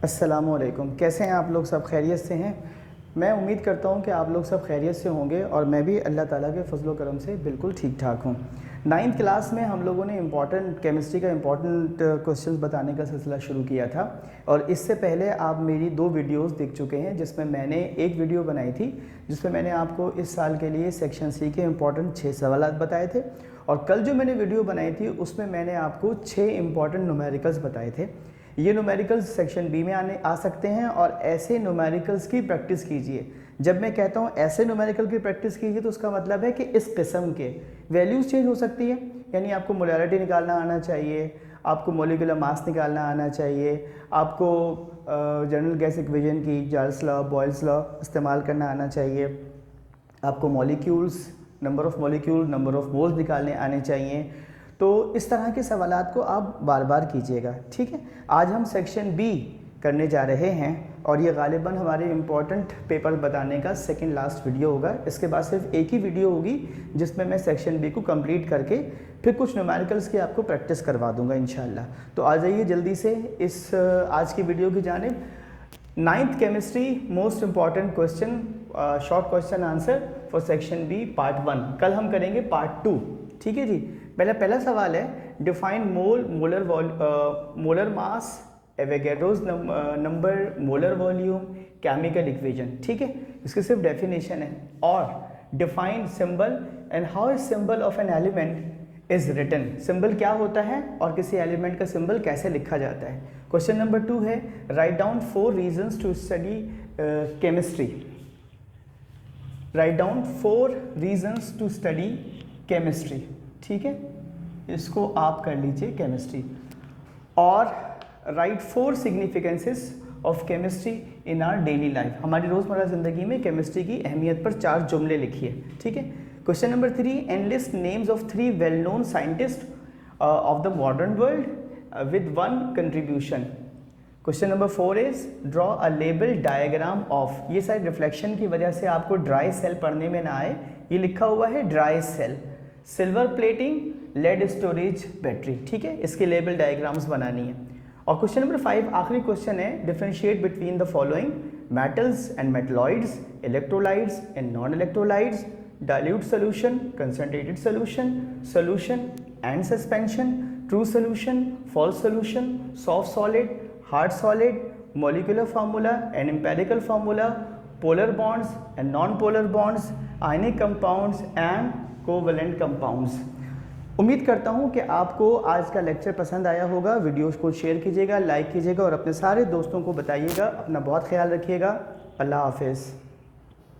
अस्सलामुअलैकुम। कैसे हैं आप लोग? सब खैरियत से हैं? मैं उम्मीद करता हूं कि आप लोग सब खैरियत से होंगे और मैं भी अल्लाह ताला के फजल करम से बिल्कुल ठीक ठाक हूं। 9th क्लास में हम लोगों ने केमिस्ट्री का इम्पॉर्टेंट क्वेश्चंस बताने का सिलसिला शुरू किया था और इससे पहले आप मेरी 2 वीडियोस देख चुके हैं, जिसमें मैंने एक वीडियो बनाई थी जिसमें मैंने आपको इस साल के लिए सेक्शन सी के इम्पॉर्टेंट 6 सवाल बताए थे और कल जो मैंने वीडियो बनाई थी उसमें मैंने आपको 6 इम्पॉर्टेंट न्यूमेरिकल्स बताए थे। ये न्यूमेरिकल्स सेक्शन बी में आ सकते हैं और ऐसे न्यूमेरिकल्स की प्रैक्टिस कीजिए। जब मैं कहता हूँ ऐसे न्यूमेरिकल की प्रैक्टिस कीजिए तो उसका मतलब है कि इस किस्म के वैल्यूज़ चेंज हो सकती है, यानी आपको मोलैरिटी निकालना आना चाहिए, आपको मॉलिक्यूलर मास निकालना आना चाहिए, आपको जनरल गैस इक्वेशन की चार्ल्स लॉ, बॉयल्स लॉ इस्तेमाल करना आना चाहिए, आपको molecules, number of molecule, number of moles निकालने आने चाहिए। तो इस तरह के सवालात को आप बार बार कीजिएगा, ठीक है। आज हम सेक्शन बी करने जा रहे हैं और ये गालिबन हमारे इम्पॉर्टेंट पेपर बताने का सेकंड लास्ट वीडियो होगा। इसके बाद सिर्फ एक ही वीडियो होगी जिसमें मैं सेक्शन बी को कंप्लीट करके फिर कुछ न्यूमेरिकल्स की आपको प्रैक्टिस करवा दूंगा इंशाल्लाह। तो आ जाइए जल्दी से इस आज की वीडियो की जानिब। 9th chemistry most important question, short question answer for section B part 1। कल हम करेंगे पार्ट 2, ठीक है जी। पहला सवाल है, define molar mass, Avogadro's number, molar volume, chemical equation, ठीक है। इसकी सिर्फ डेफिनेशन है। और define symbol and how is symbol of an element is written. Symbol क्या होता है और किसी एलिमेंट का सिंबल कैसे लिखा जाता है। क्वेश्चन नंबर 2 है, write down 4 reasons to study chemistry. Write down 4 reasons to study chemistry, ठीक है। इसको आप कर लीजिए केमिस्ट्री। और write 4 significances of chemistry in our daily life. हमारी रोज़मर्रा ज़िंदगी में केमिस्ट्री की अहमियत पर 4 जुमले लिखिए, ठीक है। Question number 3, enlist names of 3 well known scientist of the modern world with 1 contribution. Question number 4 is draw a label diagram of. ये शायद रिफ्लेक्शन की वजह से आपको ड्राई सेल पढ़ने में ना आए, ये लिखा हुआ है dry cell, silver plating, lead storage battery, ठीक है। इसके लेबल डायग्राम्स बनानी है। और क्वेश्चन नंबर 5 आखिरी क्वेश्चन है, differentiate between the following metals and metalloids, electrolytes and non electrolytes, dilute solution, concentrated solution, solution and suspension, true solution, false solution, soft solid, hard solid, molecular formula and empirical formula, polar bonds and non polar bonds, ionic compounds and covalent compounds. उम्मीद करता हूं कि आपको आज का lecture पसंद आया होगा। वीडियोस को शेयर कीजिएगा, लाइक कीजिएगा और अपने सारे दोस्तों को बताइएगा। अपना बहुत ख्याल रखिएगा। अल्लाह हाफिज़।